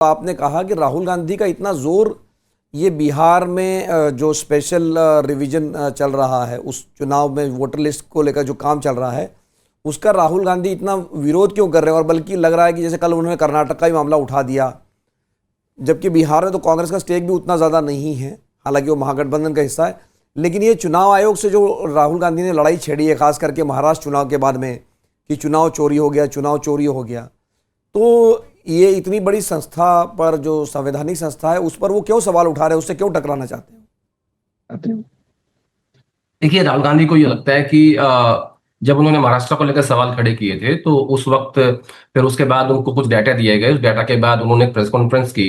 आपने कहा कि राहुल गांधी का इतना जोर ये बिहार में जो स्पेशल रिवीजन चल रहा है, उस चुनाव में वोटर लिस्ट को लेकर जो काम चल रहा है उसका राहुल गांधी इतना विरोध क्यों कर रहे हैं। और बल्कि लग रहा है कि जैसे कल उन्होंने कर्नाटक का ही मामला उठा दिया, जबकि बिहार में तो कांग्रेस का स्टेक भी उतना ज़्यादा नहीं है, हालांकि वो महागठबंधन का हिस्सा है। लेकिन ये चुनाव आयोग से जो राहुल गांधी ने लड़ाई छेड़ी है, खास करके महाराष्ट्र चुनाव के बाद में, कि चुनाव चोरी हो गया, चुनाव चोरी हो गया, तो ये इतनी बड़ी संस्था पर, जो संवैधानिक संस्था है, उस पर वो क्यों सवाल उठा रहे हैं, उससे क्यों टकराना चाहते हैं? देखिए, राहुल गांधी को ये लगता है कि जब उन्होंने महाराष्ट्र को लेकर सवाल खड़े किए थे तो उस वक्त फिर उसके बाद उनको कुछ डाटा दिए गए। उस डाटा के बाद उन्होंने एक प्रेस कॉन्फ्रेंस की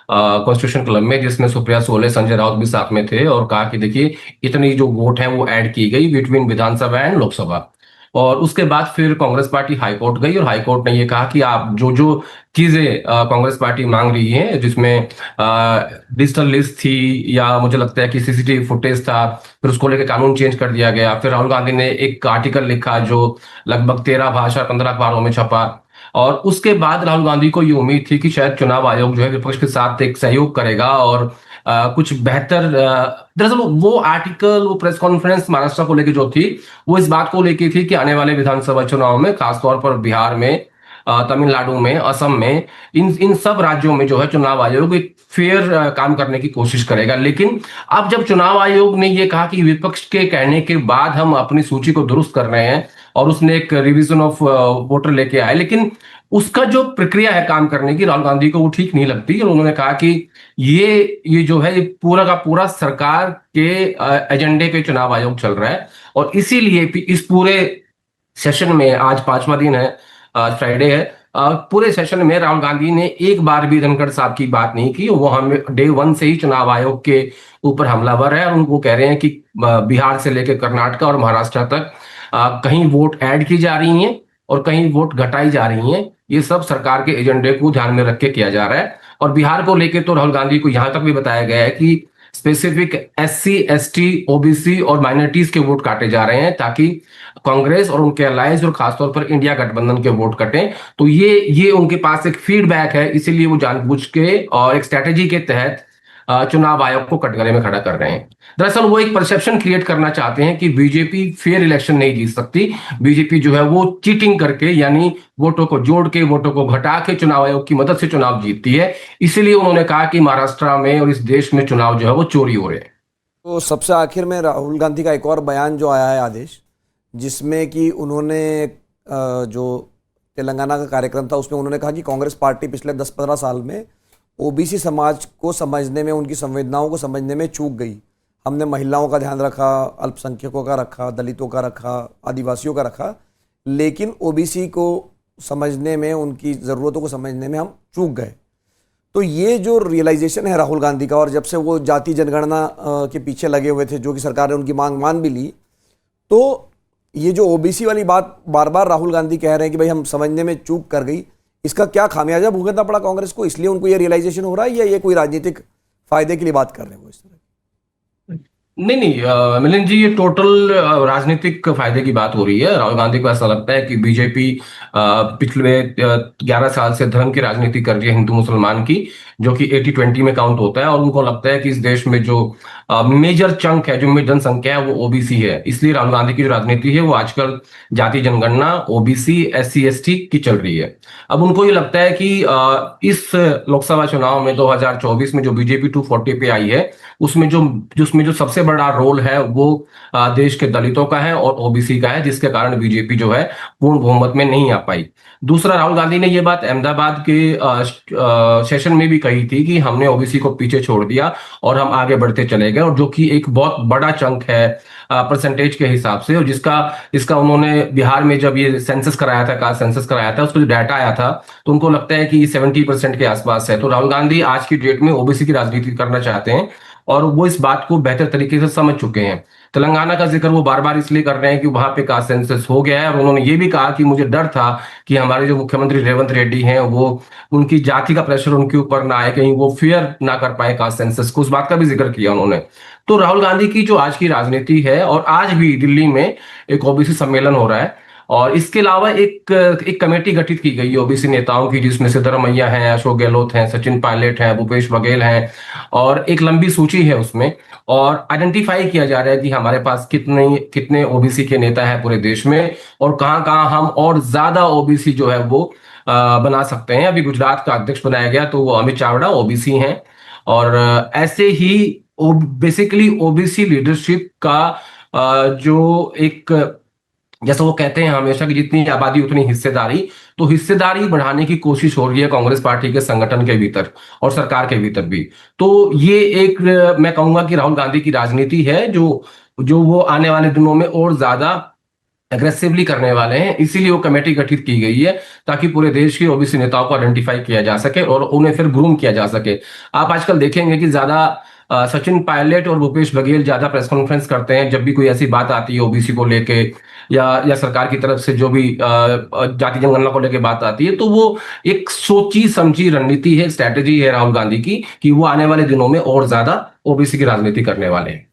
कॉन्स्टिट्यूशन क्लब में, जिसमें सुप्रिया सुले, संजय राउत भी साथ में थे, और कहा कि देखिए इतनी जो वोट है वो ऐड की गई बिटवीन विधानसभा एंड लोकसभा। और उसके बाद फिर कांग्रेस पार्टी हाईकोर्ट गई और हाईकोर्ट ने ये कहा कि आप जो जो चीजें कांग्रेस पार्टी मांग रही है, जिसमें डिजिटल लिस्ट थी या मुझे लगता है कि सीसीटीवी फुटेज था, फिर उसको लेकर कानून चेंज कर दिया गया। फिर राहुल गांधी ने एक आर्टिकल लिखा जो लगभग 13 भाषा 15 अखबारों में छपा। और उसके बाद राहुल गांधी को ये उम्मीद थी कि शायद चुनाव आयोग जो है विपक्ष के साथ एक सहयोग करेगा और कुछ बेहतर। दरअसल वो आर्टिकल, वो प्रेस कॉन्फ्रेंस महाराष्ट्र को लेकर जो थी, वो इस बात को लेकर थी कि आने वाले विधानसभा चुनाव में, खासतौर पर बिहार में, तमिलनाडु में, असम में, इन इन सब राज्यों में जो है चुनाव आयोग एक फेयर काम करने की कोशिश करेगा। लेकिन अब जब चुनाव आयोग ने ये कहा कि विपक्ष के कहने के बाद हम अपनी सूची को दुरुस्त कर रहे हैं, और उसने एक रिवीजन ऑफ वोटर लेके आए, लेकिन उसका जो प्रक्रिया है काम करने की, राहुल गांधी को वो ठीक नहीं लगती। और उन्होंने कहा कि ये जो है, ये पूरा का पूरा सरकार के एजेंडे पे चुनाव आयोग चल रहा है। और इसीलिए इस पूरे सेशन में, आज 5वां दिन है, आज फ्राइडे है, पूरे सेशन में राहुल गांधी ने एक बार भी धनखड़ साहब की बात नहीं की। वो हमें डे 1 से ही चुनाव आयोग के ऊपर हमलावर है, और उनको कह रहे हैं कि बिहार से लेकर कर्नाटक और महाराष्ट्र तक कहीं वोट ऐड की जा रही हैं और कहीं वोट घटाई जा रही हैं। ये सब सरकार के एजेंडे को ध्यान में रख के किया जा रहा है। और बिहार को लेकर तो राहुल गांधी को यहां तक भी बताया गया है कि स्पेसिफिक एससी, एसटी, ओबीसी और माइनॉरिटीज के वोट काटे जा रहे हैं, ताकि कांग्रेस और उनके अलायंस और खासतौर पर इंडिया गठबंधन के वोट कटें। तो ये उनके पास एक फीडबैक है, इसीलिए वो जानबूझ के और एक स्ट्रेटेजी के तहत चुनाव आयोग को कटघरे में खड़ा कर रहे हैं। दरअसल वो एक परसेप्शन क्रिएट करना चाहते हैं कि बीजेपी फेयर इलेक्शन नहीं जीत सकती। बीजेपी जो है वो चीटिंग करके, यानी वोटों को जोड़ के, वोटों को घटा के चुनाव आयोग की मदद से चुनाव जीतती है। इसीलिए उन्होंने कहा कि महाराष्ट्र में और इस देश में चुनाव जो है वो चोरी हो रहे हैं। तो सबसे आखिर में राहुल गांधी का एक और बयान जो आया है, आदेश, जिसमें कि उन्होंने जो तेलंगाना का कार्यक्रम था उसमें उन्होंने कहा कि कांग्रेस पार्टी पिछले 10-15 साल में ओबीसी समाज को समझने में, उनकी संवेदनाओं को समझने में चूक गई। हमने महिलाओं का ध्यान रखा, अल्पसंख्यकों का रखा, दलितों का रखा, आदिवासियों का रखा, लेकिन ओबीसी को समझने में, उनकी ज़रूरतों को समझने में हम चूक गए। तो ये जो रियलाइजेशन है राहुल गांधी का, और जब से वो जाति जनगणना के पीछे लगे हुए थे, जो कि सरकार ने उनकी मांग मान भी ली, तो ये जो ओबीसी वाली बात बार बार राहुल गांधी कह रहे हैं कि भाई हम समझने में चूक कर गई, इसका क्या खामियाजा भुगतना पड़ा कांग्रेस को, इसलिए उनको ये रियलाइजेशन हो रहा है, या ये कोई राजनीतिक फायदे के लिए बात कर रहे हैं वो इस तरह? नहीं नहीं, मिलिंद जी, ये टोटल राजनीतिक फायदे की बात हो रही है। राहुल गांधी को ऐसा लगता है कि बीजेपी पिछले 11 साल से धर्म की राजनीति कर रही है, हिंदू मुसलमान की, जो कि 80-20 में काउंट होता है। और उनको लगता है कि इस देश में जो मेजर चंक है, जो जनसंख्या है, वो ओबीसी है। इसलिए राहुल गांधी की जो राजनीति है वो आजकल जाति जनगणना, ओबीसी, एससी, एसटी की चल रही है। अब उनको ये लगता है कि इस लोकसभा चुनाव में 2024 में जो बीजेपी 240 पे आई है, उसमें जो सबसे बड़ा रोल है वो देश के दलितों का है और ओबीसी का है, जिसके कारण बीजेपी जो है पूर्ण बहुमत में नहीं आ पाई। दूसरा, राहुल गांधी ने ये बात अहमदाबाद के सेशन में भी कही थी कि हमने ओबीसी को पीछे छोड़ दिया और हम आगे बढ़ते चले गए, और जो कि एक बहुत बड़ा चंक है परसेंटेज के हिसाब से। और इसका उन्होंने बिहार में जब ये सेंसस कराया था, कास्ट सेंसस कराया था, उसका जो डाटा आया था, तो उनको लगता है कि ये 70% के आसपास है। तो राहुल गांधी आज की डेट में ओबीसी की राजनीति करना चाहते हैं, और वो इस बात को बेहतर तरीके से समझ चुके हैं। तेलंगाना का जिक्र वो बार बार इसलिए कर रहे हैं कि वहां पे कास्ट सेंसस हो गया है, और उन्होंने ये भी कहा कि मुझे डर था कि हमारे जो मुख्यमंत्री रेवंत रेड्डी हैं, वो उनकी जाति का प्रेशर उनके ऊपर ना आए, कहीं वो फेयर ना कर पाए कास्ट सेंसस को। उस बात का भी जिक्र किया उन्होंने। तो राहुल गांधी की जो आज की राजनीति है, और आज भी दिल्ली में एक ओबीसी सम्मेलन हो रहा है, और इसके अलावा एक एक कमेटी गठित की गई है ओबीसी नेताओं की, जिसमें सिद्धरमैया हैं, अशोक गहलोत हैं, सचिन पायलट हैं, भूपेश बघेल हैं, और एक लंबी सूची है उसमें। और आइडेंटिफाई किया जा रहा है कि हमारे पास कितने कितने ओबीसी के नेता है पूरे देश में, और कहाँ कहाँ हम और ज्यादा ओबीसी जो है वो बना सकते हैं। अभी गुजरात का अध्यक्ष बनाया गया, तो वो अमित चावड़ा ओबीसी हैं। और ऐसे ही बेसिकली ओबीसी लीडरशिप का जो एक, जैसा वो कहते हैं हमेशा कि जितनी आबादी उतनी हिस्सेदारी, तो हिस्सेदारी बढ़ाने की कोशिश हो रही है कांग्रेस पार्टी के संगठन के भीतर और सरकार के भीतर भी। तो ये एक मैं कहूंगा कि राहुल गांधी की राजनीति है, जो जो वो आने वाले दिनों में और ज्यादा एग्रेसिवली करने वाले हैं। इसीलिए वो कमेटी गठित की गई है, ताकि पूरे देश के ओबीसी नेताओं को आइडेंटिफाई किया जा सके और उन्हें फिर ग्रूम किया जा सके। आप आजकल देखेंगे कि ज्यादा सचिन पायलट और भूपेश बघेल ज्यादा प्रेस कॉन्फ्रेंस करते हैं जब भी कोई ऐसी बात आती है ओबीसी को लेके, या सरकार की तरफ से जो भी जाति जनगणना को लेके बात आती है। तो वो एक सोची समझी रणनीति है, स्ट्रैटेजी है राहुल गांधी की, कि वो आने वाले दिनों में और ज्यादा ओबीसी की राजनीति करने वाले हैं।